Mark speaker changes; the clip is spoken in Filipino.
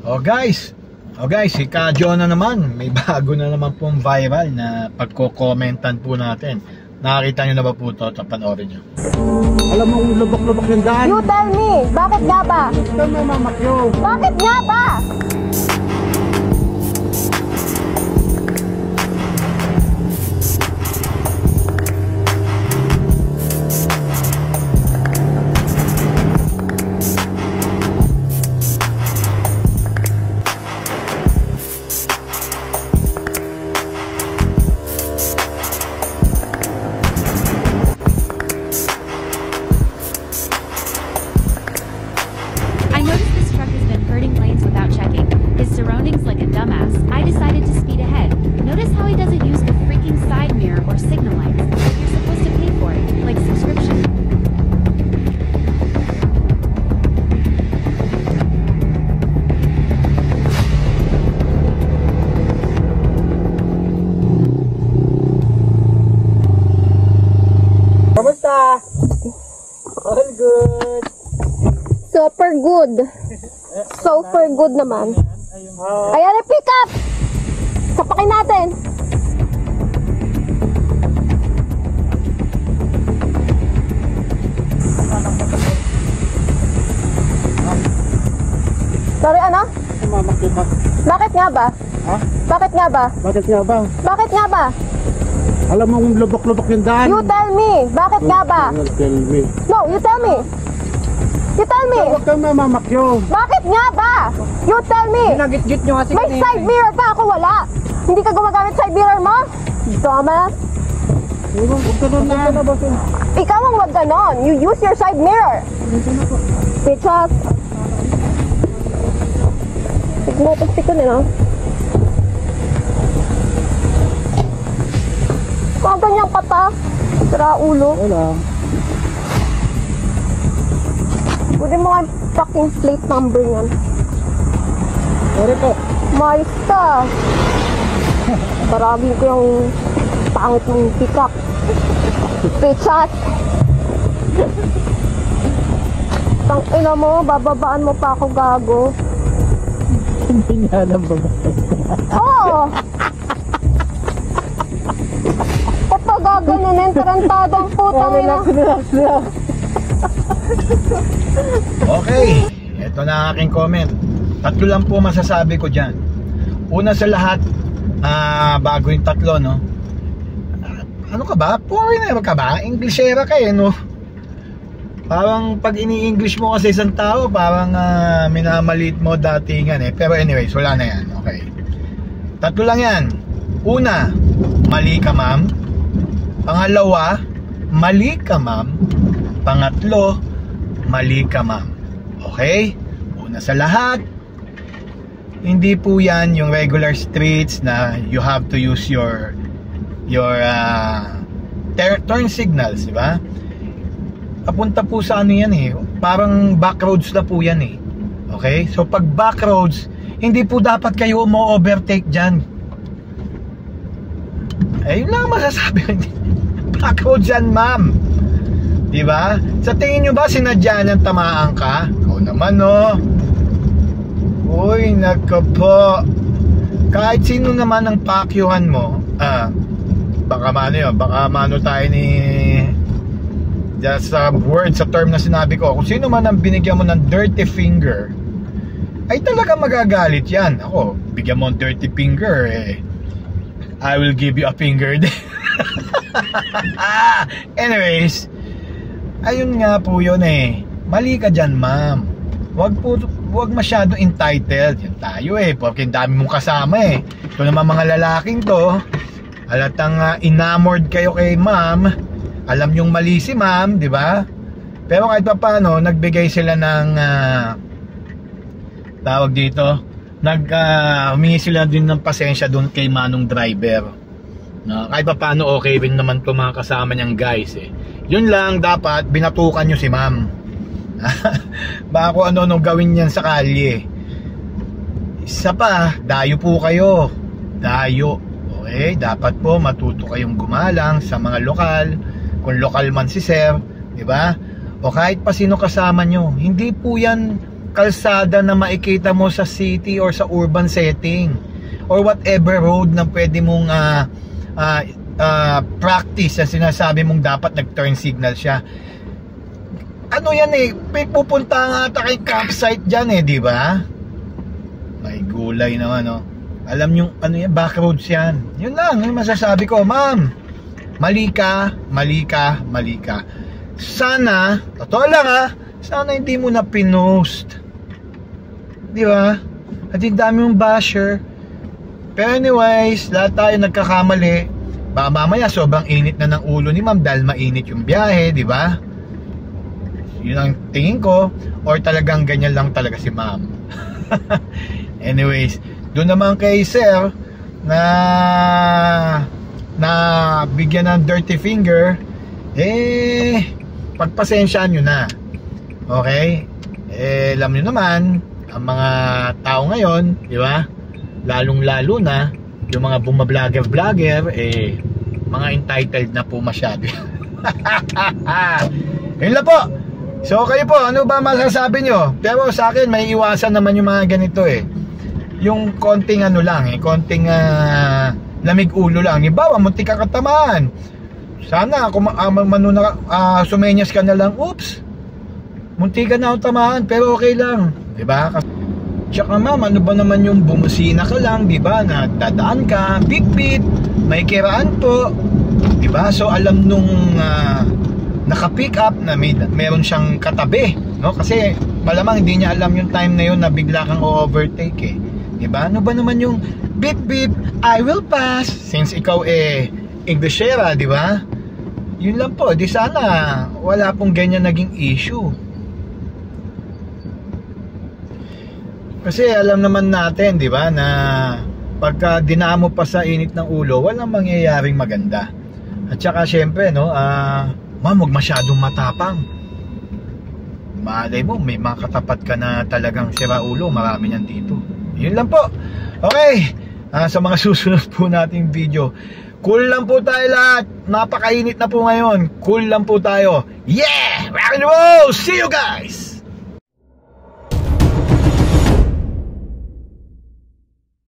Speaker 1: Oh guys, si Kadyo na naman. May bago na naman pong viral na pagko-commentan po natin. Nakakita nyo na ba po ito? Panoorin nyo.
Speaker 2: Alam mo kung lubak-lubak yung daan.
Speaker 3: You tell me, bakit nga ba?
Speaker 2: Ito na mamakyo.
Speaker 3: Bakit nga ba?
Speaker 2: Kamusta? All good.
Speaker 3: Super good. Super good naman. Ayan, pick up! Sapakin natin. Sorry, ano?
Speaker 2: Mamakyo ka.
Speaker 3: Bakit nga ba?
Speaker 2: Ha?
Speaker 3: Bakit nga ba?
Speaker 2: Bakit nga ba?
Speaker 3: Bakit nga ba?
Speaker 2: Alam mo kung lubak-lubak yung daan.
Speaker 3: You tell me, bakit nga ba?
Speaker 2: Tell me.
Speaker 3: No, you tell me. You tell me.
Speaker 2: Huwag kang mamamakyo.
Speaker 3: Bakit nga ba? You tell me.
Speaker 2: Ginagit-git nyo kasi.
Speaker 3: May side mirror pa, ako wala. Hindi ka gumagamit side mirror mo? Dumbass.
Speaker 2: Huwag ka doon na.
Speaker 3: Ikaw ang wag ganon. You use your side mirror. Bitches. Tigmo-tigtik ko nila. Kung ganyan ka pa, sira ulo.
Speaker 2: Wala.
Speaker 3: Pwede mo nga fucking plate number yan.
Speaker 2: Sorry po.
Speaker 3: Mais ka. Paragin ko yung pangit mong pick-up. Pichat. Tang ina mo, bababaan mo pa ako, gago.
Speaker 2: Hindi nga alam ba ba?
Speaker 3: Oo! Kapag gaganunin, tarantadong putang ina.
Speaker 2: Relax.
Speaker 1: Okay, ito na ang aking comment. Tatlo lang po masasabi ko dyan. Una sa lahat, bago yung tatlo, no? Ano ka ba? Foreigner ka ba? Englishera ka eh, no? Parang pag ini-English mo kasi isang tao, parang minamalit mo datingan eh. Pero anyways, wala na yan. Okay. Tatlo lang yan. Una, mali ka ma'am. Pangalawa, mali ka ma'am. Pangatlo, mali ka ma'am. Okay? Una sa lahat, hindi po yan yung regular streets na you have to use your turn signals, di ba? Papunta po sa ano yan eh, parang backroads na po yan eh. Okay? So pag backroads, hindi po dapat kayo mo overtake dyan. Eh yun lang masasabi ko. Backroads yan ma'am, di ba? Sa tingin nyo ba sinadya niyang tamaan ka? Ikaw naman no. Uy nagka po. Kahit sino naman ang pakyuhan mo, baka mano yun, baka mano tayo ni just a word sa term na sinabi ko. Kung sino man ang binigyan mo ng dirty finger, ay talaga magagalit yan. Ako, bigyan mo ng dirty finger eh, I will give you a finger din. Anyways, ayun nga po yun eh. Mali ka dyan ma'am. Wag masyado entitled. Yan tayo eh, porque dami mong kasama eh. Ito naman mga lalaking to, halatang enamored kayo kay ma'am. Alam yung mali si ma'am, di ba? Pero kahit pa paano, nagbigay sila ng tawag dito, humingi sila din ng pasensya doon kay manong driver. No, kahit pa paano okay rin naman to mga kasama niyang guys eh. Yun lang, dapat binatukan nyo si ma'am. Baka kung ano gawin niyan sa kalye. Isa pa, dayo po kayo. Dayo. Okay, dapat po matuto kayong gumalang sa mga lokal. Kung lokal man si sir, di ba? O kahit pa sino kasama nyo, hindi po yan kalsada na makikita mo sa city or sa urban setting or whatever road na pwede mong practice na sinasabi mong dapat nag-turn signal siya. Ano yan eh, pupunta nga ata kay campsite dyan eh, di ba? May gulay naman, no? Alam nyo, ano yan, back roads yan. Yun lang, yung masasabi ko, ma'am, mali ka. Sana, totoo lang ha, sana hindi mo na pinost. Di ba? At yung dami mong basher. Pero anyways, lahat tayo nagkakamali. Baka mamaya sobrang init na ng ulo ni ma'am dahil mainit yung biyahe, di ba? Yun ang tingin ko. Or talagang ganyan lang talaga si ma'am. Anyways, doon naman kay sir na bigyan ng dirty finger, pagpasensyaan nyo na. Okay? Alam nyo naman, ang mga tao ngayon, di ba? Lalong-lalo na yung mga bumablogger, mga entitled na po masyado. Yun lang po. So kayo po, ano ba masasabi nyo? Pero sa akin, may iwasan naman yung mga ganito yung konting ano lang, konting lamig ulo lang. Halimbawa, muntik ka katamaan. Sana kung sumenyas ka na lang, oops, muntik ka na tamaan, pero okay lang, diba? Tsaka ma'am, ano ba naman yung bumusina ka lang, diba? Na dadaan ka, beep beep, may kiraan po, diba? So alam nung naka-pick up na meron siyang katabi, no? Kasi malamang hindi niya alam yung time na yun na bigla kang o-overtake diba? Ano ba naman yung beep beep, I will pass, since ikaw Englishera, diba? Yun lang po, di sana wala pong ganyan naging issue. Kasi alam naman natin, diba, na pagka dinamo pa sa init ng ulo, walang mangyayaring maganda. At saka syempre, no, ma'am, huwag masyadong matapang. Malay mo, may mga katapat ka na talagang sira ulo, marami niyan dito. Yun lang po. Okay, sa mga susunod po nating video, cool lang po tayo lahat. Napakainit na po ngayon. Cool lang po tayo. Yeah! Rock and roll! See you guys!